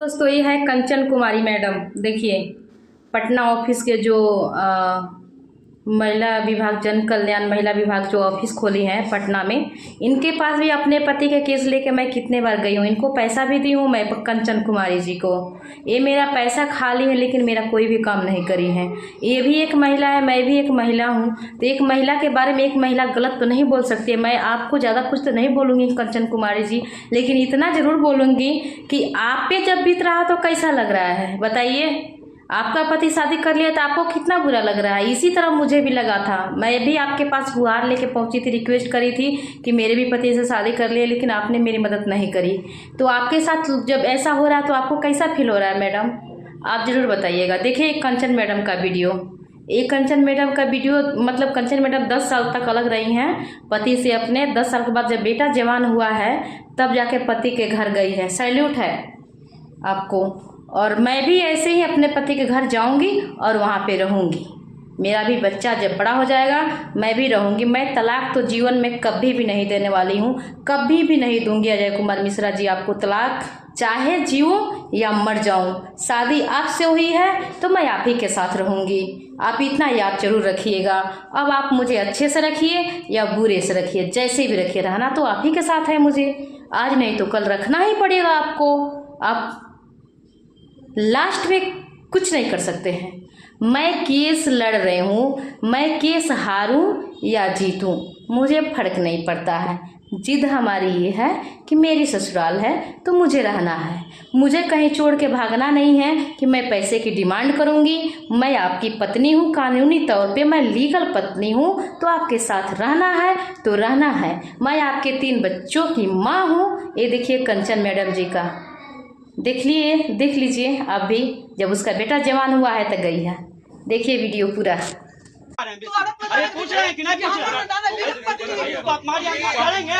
दोस्तों ये है कंचन कुमारी मैडम। देखिए, पटना ऑफिस के जो महिला विभाग, जन कल्याण महिला विभाग जो ऑफिस खोली है पटना में, इनके पास भी अपने पति के केस लेके मैं कितने बार गई हूँ। इनको पैसा भी दी हूँ मैं, कंचन कुमारी जी को। ये मेरा पैसा खा ली है लेकिन मेरा कोई भी काम नहीं करी है। ये भी एक महिला है, मैं भी एक महिला हूँ, तो एक महिला के बारे में एक महिला गलत तो नहीं बोल सकती है। मैं आपको ज़्यादा कुछ तो नहीं बोलूँगी कंचन कुमारी जी, लेकिन इतना ज़रूर बोलूँगी कि आप पे जब बीत रहा तो कैसा लग रहा है बताइए। आपका पति शादी कर लिया तो आपको कितना बुरा लग रहा है। इसी तरह मुझे भी लगा था। मैं भी आपके पास गुहार लेके पहुंची थी, रिक्वेस्ट करी थी कि मेरे भी पति से शादी कर लिए, लेकिन आपने मेरी मदद नहीं करी। तो आपके साथ जब ऐसा हो रहा है तो आपको कैसा फील हो रहा है मैडम, आप ज़रूर बताइएगा। देखिए एक कंचन मैडम का वीडियो, एक कंचन मैडम का वीडियो, मतलब कंचन मैडम 10 साल तक अलग रही हैं पति से अपने। 10 साल के बाद जब बेटा जवान हुआ है तब जाके पति के घर गई है। सैल्यूट है आपको। और मैं भी ऐसे ही अपने पति के घर जाऊंगी और वहाँ पे रहूंगी। मेरा भी बच्चा जब बड़ा हो जाएगा मैं भी रहूंगी। मैं तलाक तो जीवन में कभी भी नहीं देने वाली हूँ, कभी भी नहीं दूंगी। अजय कुमार मिश्रा जी आपको तलाक, चाहे जीऊँ या मर जाऊँ। शादी आपसे हुई है तो मैं आप ही के साथ रहूंगी। आप इतना याद जरूर रखिएगा। अब आप मुझे अच्छे से रखिए या बुरे से रखिए, जैसे भी रखिए, रहना तो आप ही के साथ है मुझे। आज नहीं तो कल रखना ही पड़ेगा आपको। आप लास्ट में कुछ नहीं कर सकते हैं। मैं केस लड़ रही हूँ, मैं केस हारूं या जीतूं मुझे फर्क नहीं पड़ता है। जिद हमारी ये है कि मेरी ससुराल है तो मुझे रहना है। मुझे कहीं छोड़ के भागना नहीं है कि मैं पैसे की डिमांड करूंगी। मैं आपकी पत्नी हूँ, कानूनी तौर पे मैं लीगल पत्नी हूँ, तो आपके साथ रहना है तो रहना है। मैं आपके 3 बच्चों की माँ हूँ। ये देखिए कंचन मैडम जी का, देख लीजिए आप भी। जब उसका बेटा जवान हुआ है तो गई है। देखिए वीडियो पूरा। अरे पूछ रहे हैं कि नहीं पूछ रहे हैं? आप मारिए, लड़ेंगे।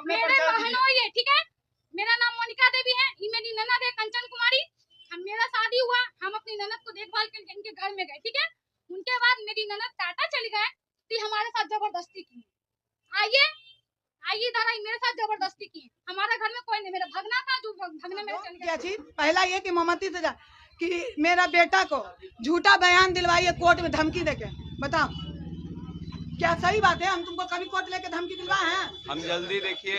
मेरे बहनों ये ठीक है। मेरा नाम मोनिका देवी है, ये मेरी ननद है कंचन कुमारी। मेरा शादी हुआ, हम अपनी ननद को देखभाल के इनके घर में गए, ठीक है। उनके बाद मेरी ननद टाटा चली गए, तो हमारे साथ जबरदस्ती की। आइए आइए इधर आई, मेरे साथ जबरदस्ती की। हमारे घर में कोई नहीं, मेरा भगना था जो भगने में चल गया। चीज पहला ये कि मोमबत्ती से कि मेरा बेटा को झूठा बयान दिलवाइए कोर्ट में धमकी देके। बताओ क्या सही बात है? हम तुमको कभी कोर्ट लेके धमकी दिलवाए हैं? हम जल्दी देखिए,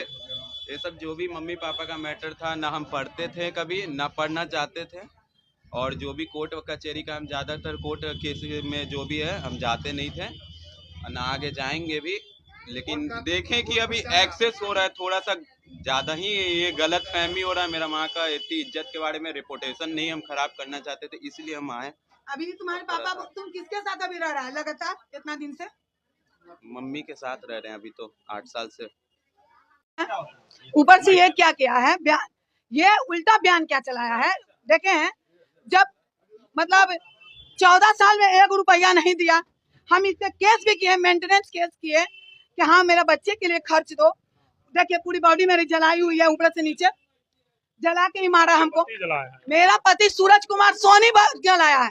ये सब जो भी मम्मी पापा का मैटर था, ना हम पढ़ते थे कभी, ना पढ़ना चाहते थे। और जो भी कोर्ट कचहरी का, हम ज़्यादातर कोर्ट केस में जो भी है हम जाते नहीं थे, ना आगे जाएंगे भी। लेकिन देखें कि अभी एक्सेस हो रहा है, थोड़ा सा ज़्यादा ही ये गलत फहमी हो रहा है। मेरा माँ का इतनी इज्जत के बारे में रेपुटेशन नहीं हम खराब करना चाहते थे, इसलिए हम आए। अभी तुम्हारे पापा, तुम किसके साथ अभी रह रहा है लगातार इतना दिन से? मम्मी के साथ रह रहे हैं अभी तो 8 साल से। ऊपर से ये क्या किया है बयान, ये उल्टा बयान क्या चलाया है? देखे हैं जब मतलब 14 साल में 1 रुपया नहीं दिया। हम इससे केस भी किए, मेंटेनेंस केस किए कि हाँ मेरा बच्चे के लिए खर्च दो। देखिए पूरी बॉडी मेरी जलाई हुई है, ऊपर से नीचे जला के ही मारा हमको। मेरा पति सूरज कुमार सोनी जलाया है।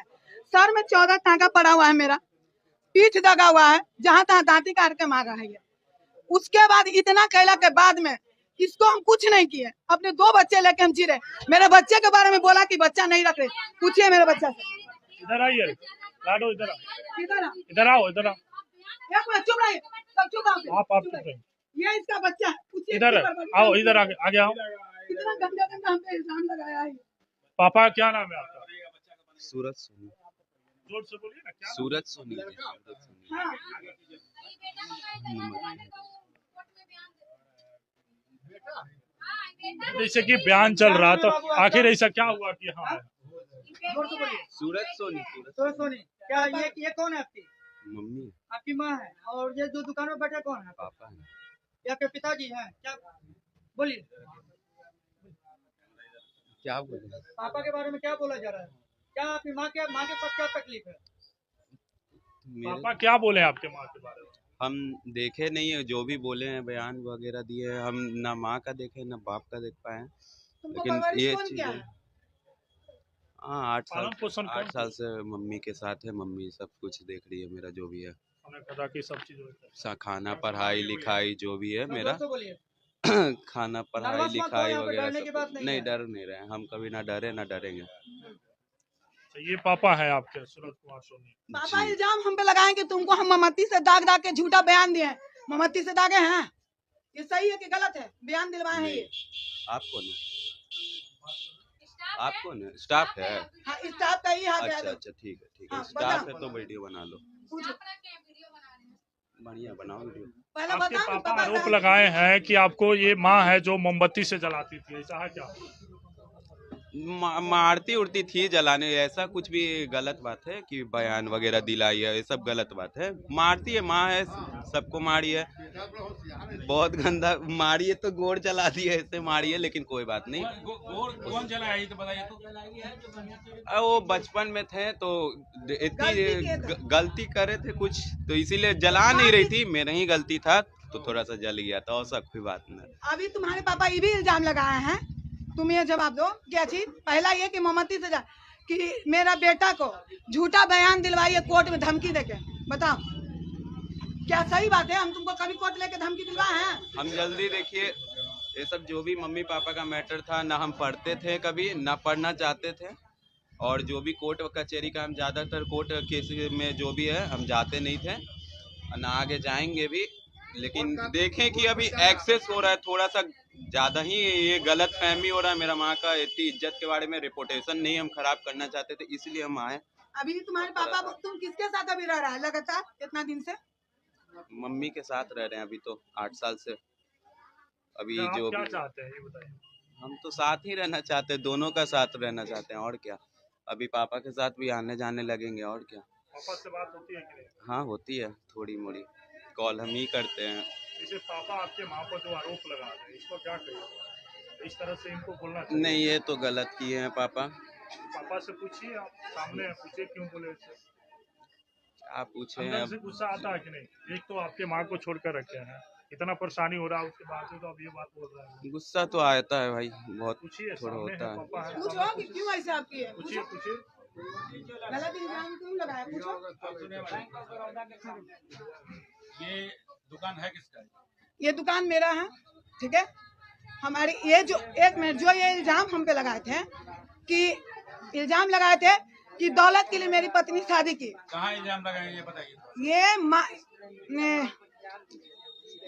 सर में 14 टाँका पड़ा हुआ है, मेरा पीठ दगा हुआ है, जहाँ तहाँ दांती काट के मारा है ये। उसके बाद इतना कहला के बाद में इसको हम कुछ नहीं किए। अपने 2 बच्चे लेके हम जी रहे। मेरे बच्चे के बारे में बोला कि बच्चा नहीं रख रहे। पूछिए मेरे बच्चा से। इधर आइए, लाडो इधर इधर आओ, इधर आओ। एक मिनट चुप रहिए, सब चुप रहिए। आप चुप रहिए। ये इसका बच्चा है, पूछिए। इधर आओ, इधर आगे आओ। कितना गंदा गंदा हम पे इल्जाम लगाया है। पापा क्या नाम है आपका? सूरज सोनी। जोर से बोलिए ना, क्या सूरज सोनी। हाँ। जैसे कि बयान चल रहा, तो आखिर ऐसा क्या हुआ कि हाँ? सूरज सोनी। सूरज सोनी, क्या ये कौन है आपकी? मम्मी। आपकी माँ है। और ये जो दुकान में बैठा कौन है? पापा है। ये आपके पिताजी हैं क्या? बोलिए, क्या बोले? पापा के बारे में क्या बोला जा रहा है? क्या आपकी माँ के साथ क्या तकलीफ है? पापा क्या बोले आपके माँ के बारे में? हम देखे नहीं है, जो भी बोले हैं बयान वगैरह दिए हैं, हम ना माँ का देखे ना बाप का देख पाए हैं। लेकिन ये चीज है, हाँ 8 साल से मम्मी के साथ है। मम्मी सब कुछ देख रही है मेरा, जो भी है की सब चीज खाना, पढ़ाई लिखाई जो भी है मेरा। खाना पढ़ाई नर्वस मत हो, लिखाई यहाँ पे वगैरह डरने की सब बात कुछ। नहीं नहीं है। डर नहीं रहे, हम कभी ना डरे ना डरेंगे। तो ये पापा है आपके सूरज कुमार सोनी। पापा जी। इल्जाम हम पे लगाएं कि तुमको हम मोमबत्ती से दाग दाग के झूठा बयान दिए हैं। मोमबत्ती से दागे हैं, ये सही है कि गलत है? बयान दिलवाए हैं ये। आप कौन है? आप कौन है? स्टाफ है? हाँ, स्टाफ का ही हाथ है। अच्छा ठीक है ठीक है। हाँ, स्टाफ बताओ। है तो वीडियो बना लो, पूछो। बढ़िया बनाओ वीडियो। पहले आपके बताओ पापा पापा आरोप लगाए हैं कि आपको ये माँ है जो मोमबत्ती से जलाती थी, ऐसा है क्या? मारती उड़ती थी जलाने, ऐसा कुछ भी गलत बात है कि बयान वगैरह दिलाई है, ये सब गलत बात है। मारती है, माँ है, सबको मारी है, बहुत गंदा मारी है, तो गोड़ जला दी है, ऐसे मारी है, लेकिन कोई बात नहीं। कौन जलाया ये तो बताइए तो। वो बचपन में थे तो इतनी गलती करे थे कुछ, तो इसीलिए जला नहीं रही थी, मेरा ही गलती था तो थोड़ा सा जल गया था, और सब कोई बात नहीं। अभी तुम्हारे पापा ये भी इल्जाम लगाए हैं, तुम ये जवाब दो क्या चीज? पहला ये कि मोमबत्ती से कि मेरा बेटा को झूठा बयान दिलवाइए कोर्ट में धमकी देके, बताओ क्या सही बात है? हम तुमको कभी कोर्ट लेके धमकी दिलवाए हैं? हम जल्दी देखिए, ये सब जो भी मम्मी पापा का मैटर था, ना हम पढ़ते थे कभी, ना पढ़ना चाहते थे, और जो भी कोर्ट कचहरी का, हम ज़्यादातर कोर्ट केस में जो भी है हम जाते नहीं थे, ना आगे जाएंगे भी। लेकिन देखें कि अभी एक्सेस हो रहा है, थोड़ा सा ज़्यादा ही ये गलत फहमी हो रहा है। मेरा माँ का इतनी इज्जत के बारे में रेपुटेशन नहीं हम खराब करना चाहते थे, इसलिए हम आए। अभी तुम्हारे पापा, तुम किसके साथ अभी रह रहा है लगातार इतना दिन से? मम्मी के साथ रह रहे हैं अभी तो 8 साल से। अभी आप जो क्या भी चाहते हैं ये बताइए। हम तो साथ ही रहना चाहते हैं, दोनों का साथ रहना चाहते हैं, और क्या। अभी पापा के साथ भी आने जाने लगेंगे, और क्या। पापा से बात होती है कि नहीं? हाँ होती है, थोड़ी मोड़ी कॉल हम ही करते हैं। जैसे पापा आपके माँ पर जो आरोप लगा रहे हैं, इसको क्या कहिए? इस तरह से इनको बोलना चाहिए। नहीं, ये तो गलत किए हैं पापा। पापा से पूछिए, आप सामने पूछिए क्यों बोले ऐसे। आप पूछे अंदर अब। से गुस्सा आता है कि नहीं? एक तो आपके माँ को छोड़कर रखे हैं, इतना परेशानी हो रहा है, उसके बाद तो अब ये बात बोल रहे हैं। गुस्सा तो आता है भाई, बहुत पूछिए, थोड़ा सामने होता है, है। पापा है। पूछो कि क्यों ऐसे आप किए? पूछिए पूछिए। गलत इल्जाम क्यों लगाया? पूछो। ये दुकान है किसका? ये दुकान मेरा है, ठीक है। हमारी ये जो एक मिनट, जो ये इल्जाम हम पे लगाए थे कि दौलत के लिए मेरी पत्नी शादी की। कहाँ इल्जाम लगाए ये बताइए। ये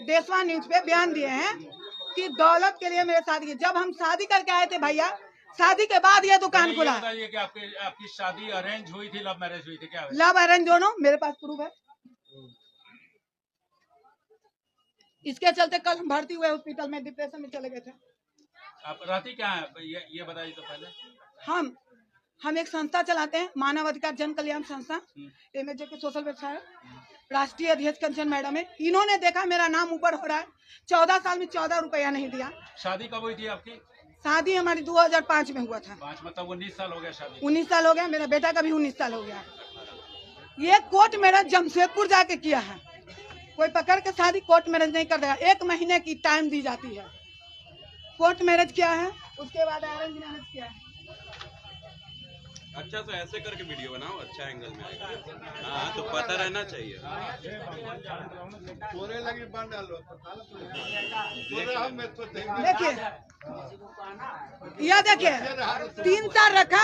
देशवा न्यूज पे बयान दिए हैं कि दौलत के लिए मेरे शादी की। जब हम शादी करके आए थे भैया, शादी के बाद ये दुकान खुला। बताइए कि आपकी शादी अरेंज हुई थी, लव मैरिज हुई थी, क्या? लव अरेंज दोनों, मेरे पास प्रूफ है। इसके चलते कल हम भर्ती हुए हॉस्पिटल में, डिप्रेशन में चले गए थे। आप रहती क्या है ये बताइए तो पहले। हम एक संस्था चलाते हैं, मानव अधिकार जन कल्याण संस्था, एमएचए के सोशल वेबसाइट, राष्ट्रीय अध्यक्ष कंचन मैडम है। इन्होंने देखा मेरा नाम ऊपर हो रहा है, 14 साल में 14 रुपया नहीं दिया। शादी कब हुई थी आपकी? शादी हमारी 2005 में हुआ था। 5 मतलब 19 साल हो गया शादी। 19 साल हो गया, मेरा बेटा का भी 19 साल हो गया। ये कोर्ट मैरिज जमशेदपुर जाके किया है। कोई पकड़ के शादी कोर्ट मैरिज नहीं कर देगा, 1 महीने की टाइम दी जाती है। कोर्ट मैरिज किया है, उसके बाद अरेंज मैरिज किया है। अच्छा, तो ऐसे करके वीडियो बनाओ, अच्छा एंगल में आएगा। हाँ, तो पता रहना चाहिए। देखिए, यह देखिए 3 साल रखा,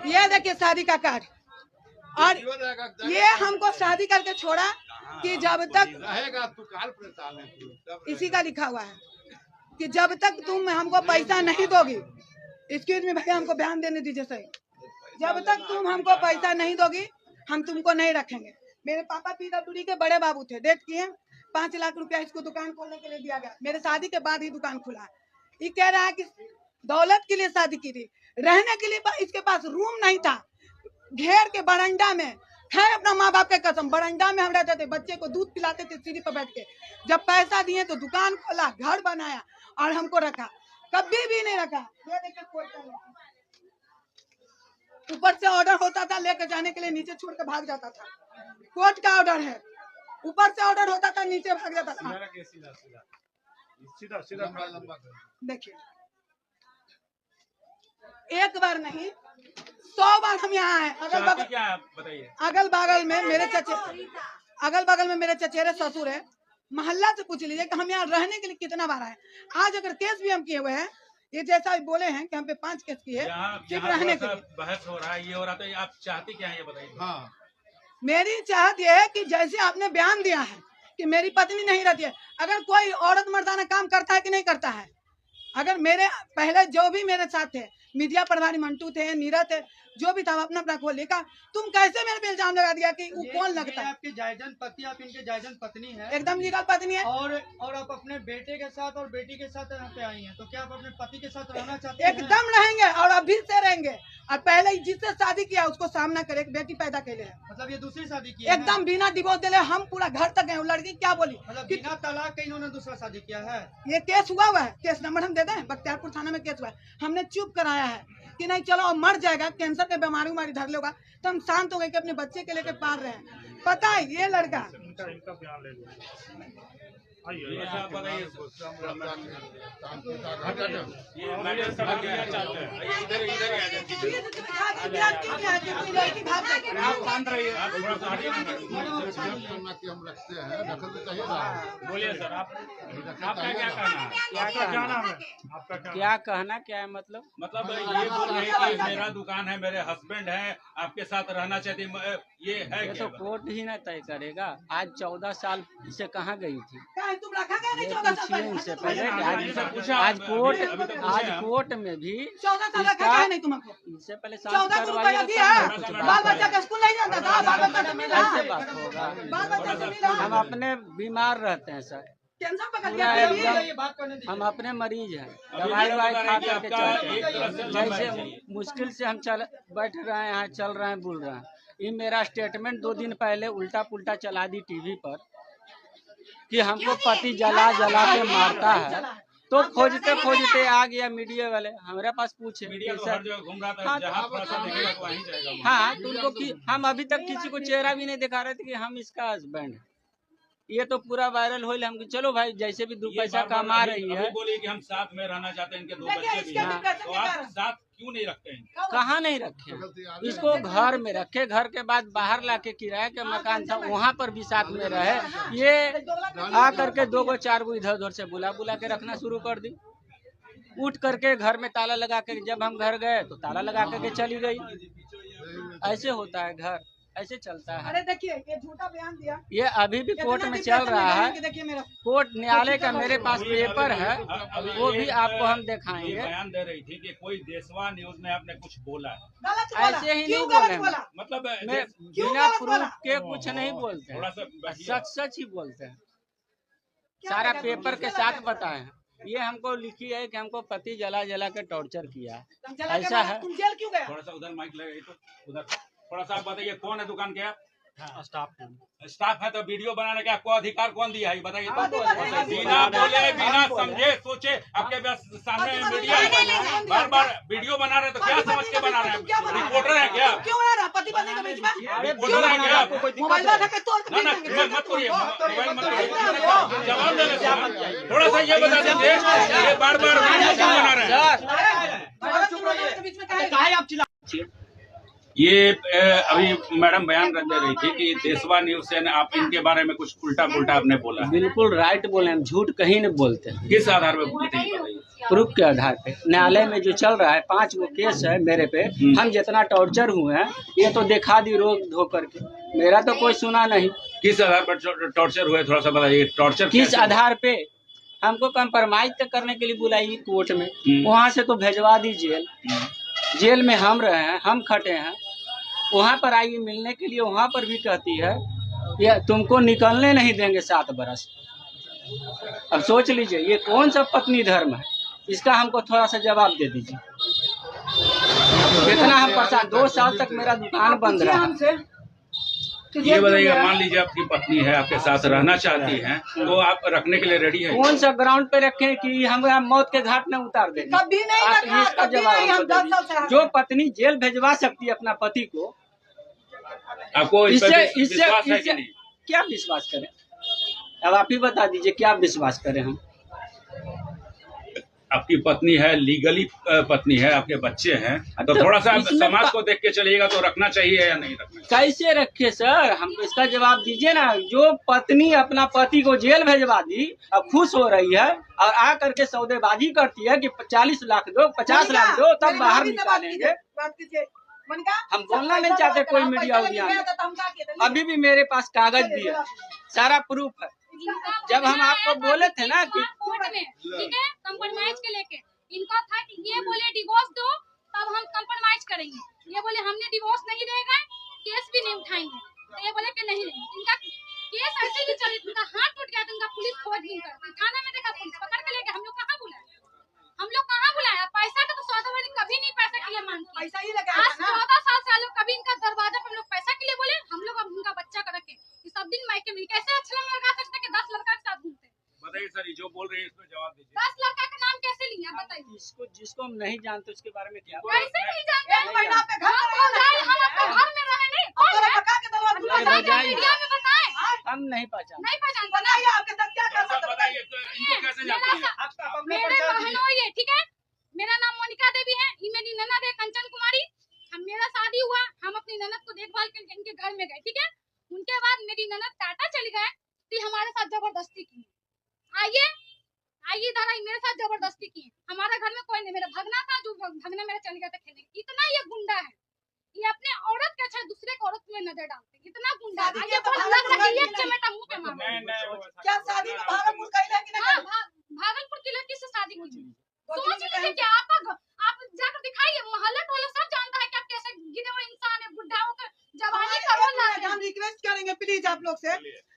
ये देखिए शादी का कार्ड, और ये हमको शादी करके छोड़ा कि जब तक, इसी का लिखा हुआ है कि जब तक तुम हमको पैसा नहीं दोगी, एक्सक्यूज मी भैया हमको बयान देने दीजिए सही, जब तक तुम हमको पैसा नहीं दोगी हम तुमको नहीं रखेंगे। मेरे पापा पीडब्ल्यूडी के बड़े बाबू थे, डेट किए, 5 लाख रुपया इसको दुकान खोलने के लिए दिया गया। मेरे शादी के बाद ही दुकान खुला। ये कह रहा है कि दौलत के लिए शादी की थी, रहने के लिए इसके पास रूम नहीं था, घेर के बरंडा में, खैर अपना माँ बाप के कसम, बरंडा में हम रहते थे, बच्चे को दूध पिलाते थे सीढ़ी पर बैठ के। जब पैसा दिए तो दुकान खोला, घर बनाया और हमको रखा, कभी भी नहीं रखा। ये देखिए कोर्ट का लेटर, ऊपर से ऑर्डर होता था लेकर जाने के लिए, नीचे छोड़ के भाग जाता था। कोर्ट का ऑर्डर है, ऊपर से ऑर्डर होता था, नीचे भाग जाता था। देखिए, एक बार नहीं 100 बार हम यहाँ आए। अगल बगल में मेरे चचे, अगल बगल में मेरे चचेरे ससुर है, मोहल्ला से पूछ लीजिए कि हम यहाँ रहने के लिए कितना बार आए। आज अगर केस भी हम किए हुए हैं, ये जैसा बोले हैं कि हम पे 5 केस किए सिर्फ रहने के लिए। बहस हो रहा है, ये हो रहा, तो आप चाहते क्या है ये बताइए। हाँ, मेरी चाहत यह है कि जैसे आपने बयान दिया है कि मेरी पत्नी नहीं रहती है, अगर कोई औरत मर्दाना काम करता है कि नहीं करता है, अगर मेरे पहले जो भी मेरे साथ थे, मीडिया प्रभारी मंटू थे, नीरज थे, जो भी था, अपना अपना खोल लिखा, तुम कैसे मेरे पे इल्जाम लगा दिया कि वो कौन लगता है? आपके जायजन पति, आप इनके जायजन पत्नी है, एकदम लीगल पत्नी है। और आप अपने बेटे के साथ और बेटी के साथ यहाँ पे आई हैं, तो क्या आप अपने पति के साथ रहना चाहते हैं? एकदम रहेंगे और अभी से रहेंगे। और पहले जिससे शादी किया उसको सामना करे, एक बेटी पैदा के लिए। मतलब ये दूसरी शादी की है? एकदम बिना डिवोर्स दिले हम पूरा घर तक गए। लड़की क्या बोली? मतलब बिना तलाक के इन्होंने दूसरा शादी किया है? ये केस हुआ है, केस नंबर हम दे दें, बख्तियारपुर थाना में केस हुआ है, हमने चुप कराया है कि नहीं चलो अब मर जाएगा, कैंसर के बीमारी उमारी धर लेगा, तो हम शांत हो गए कि अपने बच्चे के लेके पाल रहे हैं। पता है ये लड़का इनका बयान ले लो। ये आप बताइए, आप शांत रहिए, आप थोड़ा सा बोलिए सर, आपका क्या कहना है? आपका क्या नाम है? आपका क्या कहना क्या है मतलब ये बोल रहे हैं कि मेरा दुकान है, मेरे हस्बैंड है, आपके साथ रहना चाहती, ये है ये क्या? तो कोर्ट ही ना तय करेगा। आज 14 साल से कहाँ गई थी, तुम रखा गया नहीं ये 14 साल पूछिए पहले? इनसे पहले। अभी आज कोर्ट में भी 14 साल रखा गया नहीं तुमको? इससे पहले 14 को रुपया दिया है, बाल बच्चा का स्कूल नहीं जाता था, बाल बच्चा से मिल रहा ऐसे है, बात होगा। बाल बच्चा से मिल रहा हम है, अपने बीमार रहते हैं सर, टेंशन पकड़ पूरा लिया एकदम ये बात करने दीजिए। हम अपने मरीज हैं, दवाई ववाई खा करके चलते हैं। जैसे मुश्किल से हम बैठ रहे हैं, यहाँ चल रहे हैं, बोल रहे हैं। ये मेरा स्टेटमेंट 2 दिन पहले उल्टा पुल्टा चला दी टीवी पर कि हमको पति जला जला के मारता है, तो खोजते खोजते आ गया मीडिया वाले हमारे पास पूछे मीडिया तो हर जगह घूम रहा था, हाँ, जहाँ पैसा दिखेगा तो वहीं जाएगा। हाँ, तो उनको हम अभी तक किसी को चेहरा भी नहीं दिखा रहे थे कि हम इसका हस्बैंड है। ये तो पूरा वायरल हो, हम चलो भाई जैसे भी 2 पैसा कमा रही है। बोलिए कि हम साथ में रहना चाहते हैं, इनके 2 देखिए, बच्चे भी इसके हैं, भी पैसे तो के आप कारण। साथ क्यों नहीं रखते हैं? कहाँ नहीं रखे, इसको घर में रखे, घर के बाद बाहर लाके किराए का मकान था वहाँ पर भी साथ में रहे। ये आ करके 2-4 गो इधर उधर से बुला बुला के रखना शुरू कर दी। उठ करके घर में ताला लगा के, जब हम घर गए तो ताला लगा करके चली गई। ऐसे होता है घर, ऐसे चलता है। अरे देखिए ये झूठा बयान दिया, ये अभी भी कोर्ट में चल रहा है। देखिए मेरा कोर्ट न्यायालय का मेरे पास पेपर है, वो भी आपको हम ये दिखाएंगे। बयान दे रही थी कि कोई देशवा न्यूज में आपने कुछ बोला है, गलत बोला, ऐसे ही क्यों नहीं गलत बोले। बोला? मतलब मैं क्यों बिना गलत बोला? प्रूफ के कुछ नहीं बोलते थोड़ा हैं, सा सच ही बोलते हैं। क्या सारा बोला? पेपर के साथ बताए हैं। ये हमको लिखी है कि हमको पति जला जला के टॉर्चर किया है। तुम जला के ऐसा मारा, है। तुम जेल क्यों गया? थोड़ा सा उधर माइक लगे तो उधर थोड़ा सा आप बताइए, कौन है दुकान के? आप स्टाफ है तो वीडियो बनाने का आपको अधिकार कौन दिया है, बताइए तो। बिना बोले बिना समझे सोचे आपके सामने मीडिया बार बार वीडियो बना रहे, तो क्या समझ के बना रहे हैं? रिपोर्टर है क्या? क्यों बना रहा? पति पत्नी के बीच में रिपोर्टर है क्या? मोबाइल रखा के तोड़ ना मत करिए, मोबाइल मत करिए, जवाब दे रहे। थोड़ा सा ये बता दीजिए, ये बार बार वीडियो क्यों बना रहे हैं? बीच में क्या है? ये अभी मैडम बयान रख दे रही थी कि देशवा न्यूज से आप इनके बारे में कुछ उल्टा पुल्टा आपने बोला है। बिल्कुल राइट बोले, हम झूठ कहीं नहीं बोलते हैं। किस आधार पर बोली थी ये बताइए? प्रूफ के आधार पे न्यायालय में जो चल रहा है, 5 गो केस है मेरे पे। हम जितना टॉर्चर हुए हैं ये तो दिखा दी रोक धो करके, मेरा तो कोई सुना नहीं। किस आधार पर टॉर्चर हुए, थोड़ा सा बताइए। टॉर्चर किस आधार पे? हमको कंप्रोमाइज तक करने के लिए बुलाई कोर्ट में, वहाँ से तो भेजवा दी जेल। जेल में हम रहे हैं, हम खटे हैं, वहाँ पर आई मिलने के लिए, वहाँ पर भी कहती है ये तुमको निकलने नहीं देंगे 7 बरस। अब सोच लीजिए ये कौन सा पत्नी धर्म है, इसका हमको थोड़ा सा जवाब दे दीजिए। कितना हम परेशान, 2 साल तक मेरा दुकान बंद रहा। ये बताइए, मान लीजिए आपकी पत्नी है, आपके साथ रहना चाहती है, तो आप रखने के लिए रेडी है? कौन सा ग्राउंड पे रखें कि हम मौत के घाट में उतार दें? कभी नहीं आप रखा, इसका कभी जवाब नहीं, हम हमको 10 साल से दीजिए। हैं। जो पत्नी जेल भेजवा सकती है अपना पति को, आपको इस पर विश्वास है कि नहीं? क्या विश्वास करें? अब आप ही बता दीजिए क्या विश्वास करें हम? आपकी पत्नी है, लीगली पत्नी है, आपके बच्चे हैं, तो थोड़ा सा समाज को देख के चलिएगा तो रखना चाहिए या नहीं रखना चाहिए? कैसे रखे सर, हमको इसका जवाब दीजिए ना। जो पत्नी अपना पति को जेल भेजवा दी, अब खुश हो रही है और आ करके सौदेबाजी करती है कि 40 लाख दो, 50 लाख दो, तब बाहर निकालेंगे। हम बोलना नहीं चाहते कोई मीडिया उद्यान। अभी भी मेरे पास कागज भी है, सारा प्रूफ है। जब हम आपको बोले थे ना कि कोर्ट में, ठीक है, कंप्रोमाइज के लेके इनका था कि ये बोले डिवोर्स दो तब हम कंप्रोमाइज करेंगे, ये बोले हमने डिवोर्स नहीं देगा, केस भी नहीं उठाएंगे, तो ये बोले कि नहीं लेंगे। इनका केस ऐसे ही चले, इनका हाथ टूट गया तो इनका पुलिस खोज नहीं करती, थाना में देखा पुलिस पकड़ के लेके, हम लोग कहाँ बुलाया, पैसा का तो सौदा कभी नहीं पैसा के लिए मांगती, पैसा ही लगा। आज 14 साल से लोग कभी इनका दरवाजा पे हम लोग पैसा के लिए बोले, हम लोग अब उनका बच्चा का रखे कि सब दिन मायके में कैसे अच्छा लगा सकते कि 10 लड़का के साथ घूमते। बताइए सर, जो बोल रहे हैं इसमें जवाब दीजिए। 10 लड़का का नाम कैसे लिया बताइए? जिसको हम नहीं जानते उसके बारे में क्या कैसे नहीं जानते? हम अपने घर में रहे नहीं, कौन है? मीडिया में बताएं, हम नहीं पहचान। नहीं पहचानते। बताइए आपके साथ क्या कर सकते? बताइए तो इनको कैसे जानते हैं? मेरे बहनों ये, ठीक है, मेरा नाम मोनिका देवी है, ये मेरी ननद है कंचन कुमारी। मेरा शादी हुआ, हम अपनी ननद को देखभाल के इनके घर में गए, ठीक है। उनके बाद मेरी ननद टाटा चली गए, तो हमारे साथ जबरदस्ती की। आइए इधर आई, मेरे साथ जबरदस्ती की। हमारे घर में कोई नहीं, मेरा भगना था, जो भगना मेरा चल गया था खेलने। इतना ये गुंडा है, ये अपने औरत के अच्छा दूसरे को औरत में नजर डालते, इतना गुंडा है। ये एक चमेटा मुंह पे मारो। क्या शादी में भागलपुर कैले कि नहीं? भागलपुर की लड़की से शादी की। सोच लीजिए कि आप जाकर दिखाइए, मोहल्ले टोले सब जानता है कि आप कैसे गिरे हुए इंसान है, बुढ़ाओं के जवानी का रोल ला रहे हैं। हम रिक्वेस्ट करेंगे प्लीज आप लोग से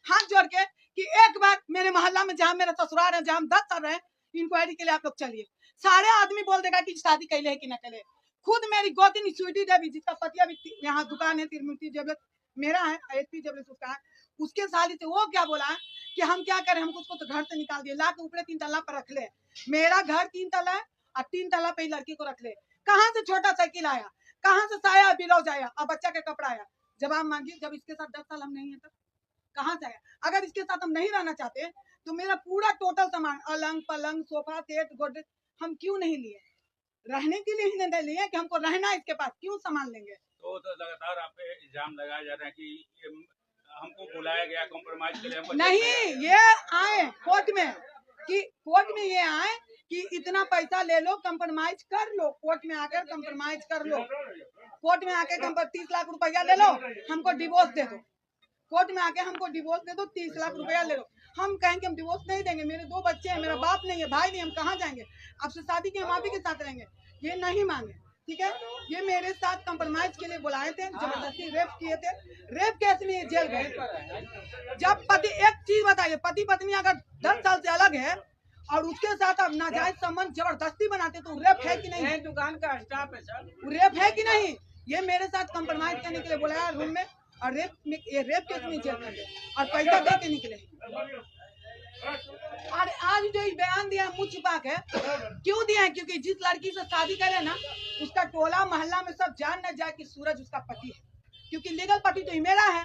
हाथ जोड़ के कि एक बार मेरे मोहल्ला में जहाँ मेरा ससुराल है, जहाँ हम 10 साल रहे, इंक्वायरी के लिए आप लोग चलिए। सारे आदमी बोल देगा कि शादी कैले है कि न कैले। खुद मेरी गोतिनी स्वीटी देवी, जिसका पति अभी यहाँ दुकान है तिरमूर्ति जेवलेस, मेरा है एसपी जेवलेस उसका है, उसके साली से वो क्या बोला है कि हम क्या करें, हमको उसको तो घर से निकाल दिए, ला के ऊपर 3 तल्ला पर रख ले। मेरा घर 3 तल्ला है और 3 तल्ला पे ही लड़की को रख ले। कहाँ से छोटा साइकिल आया, कहाँ से साया ब्लाउज आया और बच्चा का कपड़ा आया? जवाब मांगिए। जब इसके साथ 10 साल हम नहीं है तब कहाँ से आया? अगर इसके साथ हम नहीं रहना चाहते तो मेरा पूरा टोटल सामान, अलंग पलंग सोफा सेट गोदरेज, हम क्यों नहीं लिए? रहने के लिए ही नहीं लिए कि हमको रहना इसके पास, क्यों सामान लेंगे? तो लगातार आप पे इल्जाम लगाया जा रहा है कि ये हमको बुलाया गया कॉम्प्रोमाइज के लिए, हमको नहीं। ये आए कोर्ट में कि कोर्ट में ये आए कि इतना पैसा ले लो, कंप्रोमाइज कर लो, कोर्ट में आकर कंप्रोमाइज कर लो, कोर्ट में आके 30 लाख रुपया ले लो, हमको डिवोर्स दे दो। कोर्ट में आके हमको डिवोर्स दे दो, 30 लाख रुपया ले लो। हम कहेंगे हम डिवोर्स नहीं देंगे, मेरे 2 बच्चे हैं, मेरा बाप नहीं है, भाई नहीं, हम कहाँ जाएंगे? आपसे शादी के हम आप ही के साथ रहेंगे। ये नहीं मांगे, ठीक है। ये मेरे साथ कंप्रोमाइज के लिए बुलाए थे, जबरदस्ती रेप किए थे। रेप केस में ये जेल गए। जब पति, एक चीज बताइए, पति पत्नी अगर 10 साल से अलग है और उसके साथ आप नाजायज संबंध जबरदस्ती बनाते तो रेप है कि नहीं? दुकान का स्टाफ है सर, रेप है कि नहीं? ये मेरे साथ कंप्रोमाइज करने के लिए बुलाया रूम में और रेप केस में जेल कर गए और पैसा दे के निकले। और आज जो ये बयान दिया मुँह छिपा के, क्यों दिया है? क्योंकि जिस लड़की से शादी करे ना, उसका टोला मोहल्ला में सब जान न जाए कि सूरज उसका पति है। क्योंकि लीगल पति तो ही मेरा है,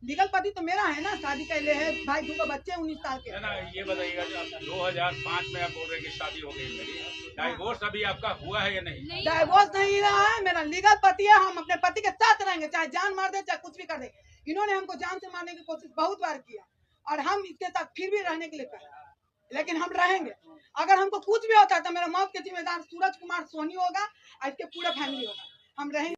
लीगल पति तो मेरा है ना, शादी कैले है, भाई 2 बच्चे 19 साल के। ना ये बताइएगा, 2005 में आप बोल रहे हैं कि शादी हो गई मेरी, डाइवोर्स अभी आपका हुआ है या नहीं? डाइवोर्स नहीं रहा है, मेरा लीगल पति है। हम अपने पति के साथ रहेंगे, चाहे जान मार दे चाहे कुछ भी कर दे। इन्होंने हमको जान से मारने की कोशिश बहुत बार किया और हम इसके साथ फिर भी रहने के लिए कहे, लेकिन हम रहेंगे। अगर हमको कुछ भी होता है तो मेरा मौत के जिम्मेदार सूरज कुमार सोनी होगा और इसके पूरा फैमिली होगा। हम रहेंगे।